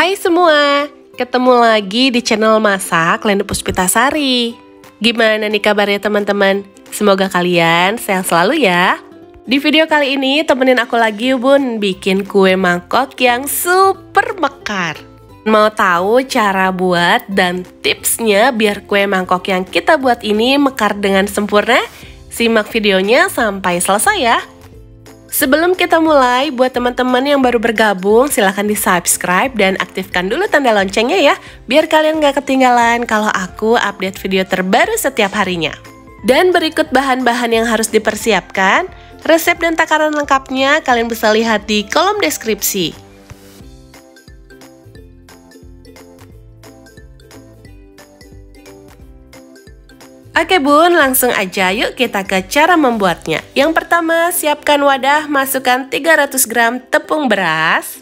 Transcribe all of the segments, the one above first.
Hai semua, ketemu lagi di channel Masak Leni Puspitasari. Gimana nih kabarnya teman-teman? Semoga kalian sehat selalu ya. Di video kali ini temenin aku lagi Bun bikin kue mangkok yang super mekar. Mau tahu cara buat dan tipsnya biar kue mangkok yang kita buat ini mekar dengan sempurna? Simak videonya sampai selesai ya. Sebelum kita mulai, buat teman-teman yang baru bergabung, silahkan di-subscribe dan aktifkan dulu tanda loncengnya ya, biar kalian gak ketinggalan kalau aku update video terbaru setiap harinya. Dan berikut bahan-bahan yang harus dipersiapkan, resep dan takaran lengkapnya kalian bisa lihat di kolom deskripsi. Oke Bun, langsung aja yuk kita ke cara membuatnya. Yang pertama, siapkan wadah, masukkan 300 gram tepung beras,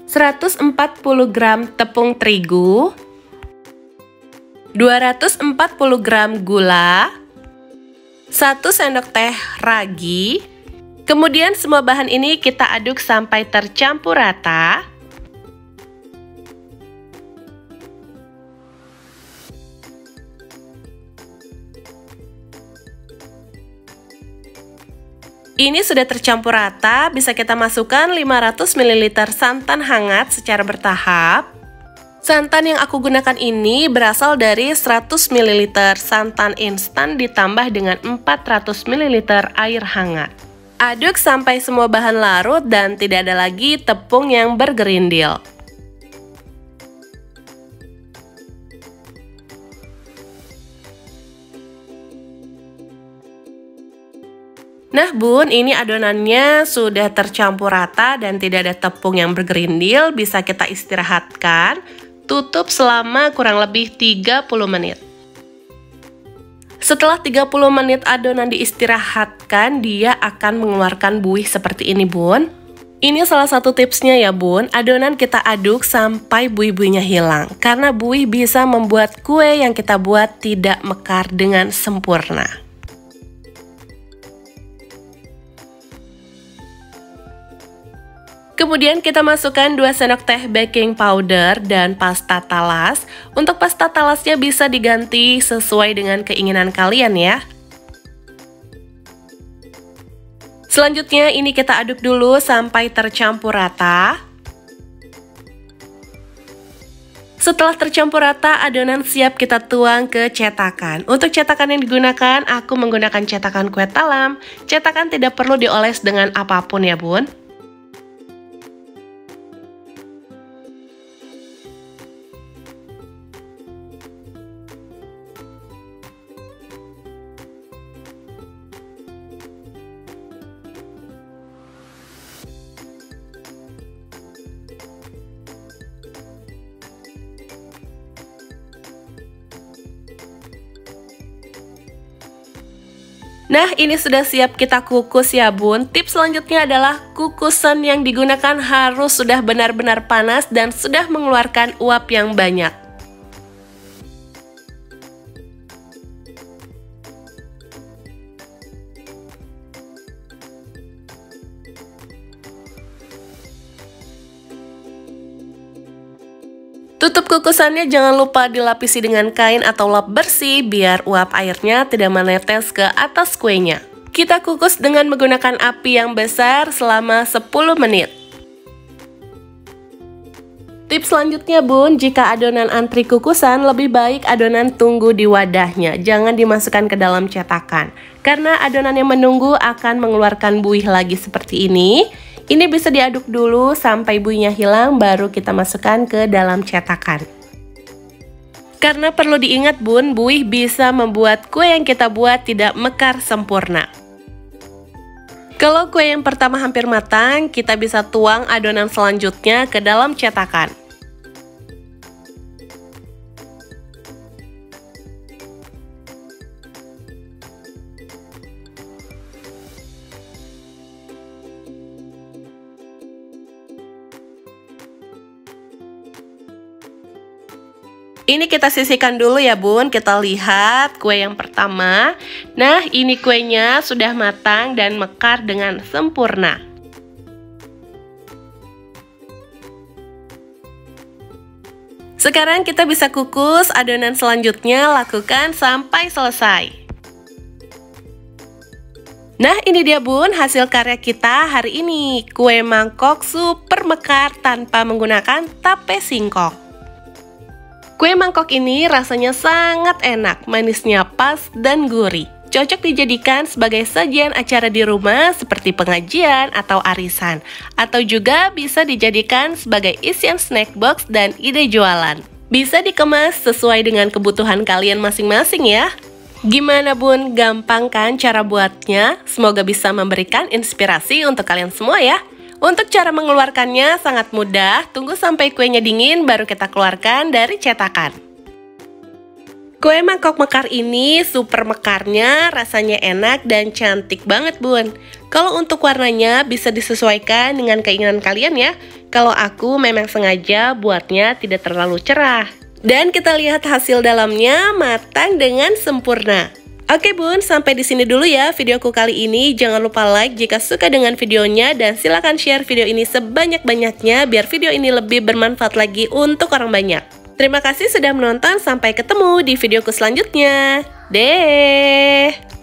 140 gram tepung terigu, 240 gram gula, 1 sendok teh ragi. Kemudian semua bahan ini kita aduk sampai tercampur rata. Ini sudah tercampur rata, bisa kita masukkan 500 ml santan hangat secara bertahap. Santan yang aku gunakan ini berasal dari 100 ml santan instan ditambah dengan 400 ml air hangat. Aduk sampai semua bahan larut dan tidak ada lagi tepung yang bergerindil. Nah Bun, ini adonannya sudah tercampur rata dan tidak ada tepung yang bergerindil, bisa kita istirahatkan. Tutup selama kurang lebih 30 menit. Setelah 30 menit adonan diistirahatkan, dia akan mengeluarkan buih seperti ini Bun. Ini salah satu tipsnya ya Bun, adonan kita aduk sampai buih-buihnya hilang. Karena buih bisa membuat kue yang kita buat tidak mekar dengan sempurna. Kemudian kita masukkan 2 sendok teh baking powder dan pasta talas. Untuk pasta talasnya bisa diganti sesuai dengan keinginan kalian ya. Selanjutnya ini kita aduk dulu sampai tercampur rata. Setelah tercampur rata, adonan siap kita tuang ke cetakan. Untuk cetakan yang digunakan, aku menggunakan cetakan kue talam. Cetakan tidak perlu dioles dengan apapun ya Bun. Nah, ini sudah siap kita kukus ya Bun. Tips selanjutnya adalah kukusan yang digunakan harus sudah benar-benar panas dan sudah mengeluarkan uap yang banyak. Tutup kukusannya jangan lupa dilapisi dengan kain atau lap bersih biar uap airnya tidak menetes ke atas kuenya. Kita kukus dengan menggunakan api yang besar selama 10 menit. Tips selanjutnya Bun, jika adonan antri kukusan lebih baik adonan tunggu di wadahnya, jangan dimasukkan ke dalam cetakan. Karena adonan yang menunggu akan mengeluarkan buih lagi seperti ini. Ini bisa diaduk dulu sampai buihnya hilang baru kita masukkan ke dalam cetakan. Karena perlu diingat Bun, buih bisa membuat kue yang kita buat tidak mekar sempurna. Kalau kue yang pertama hampir matang, kita bisa tuang adonan selanjutnya ke dalam cetakan. Ini kita sisihkan dulu ya Bun, kita lihat kue yang pertama. Nah, ini kuenya sudah matang dan mekar dengan sempurna. Sekarang kita bisa kukus adonan selanjutnya, lakukan sampai selesai. Nah, ini dia bun hasil karya kita hari ini, kue mangkok super mekar tanpa menggunakan tape singkong. Kue mangkok ini rasanya sangat enak, manisnya pas dan gurih. Cocok dijadikan sebagai sajian acara di rumah seperti pengajian atau arisan. Atau juga bisa dijadikan sebagai isian snack box dan ide jualan. Bisa dikemas sesuai dengan kebutuhan kalian masing-masing ya. Gimana bun, gampang kan cara buatnya? Semoga bisa memberikan inspirasi untuk kalian semua ya. Untuk cara mengeluarkannya sangat mudah, tunggu sampai kuenya dingin baru kita keluarkan dari cetakan. Kue mangkok mekar ini super mekarnya, rasanya enak dan cantik banget bun. Kalau untuk warnanya bisa disesuaikan dengan keinginan kalian ya. Kalau aku memang sengaja buatnya tidak terlalu cerah. Dan kita lihat hasil dalamnya matang dengan sempurna. Oke bun, sampai di sini dulu ya videoku kali ini. Jangan lupa like jika suka dengan videonya dan silakan share video ini sebanyak-banyaknya biar video ini lebih bermanfaat lagi untuk orang banyak. Terima kasih sudah menonton, sampai ketemu di videoku selanjutnya. Deh.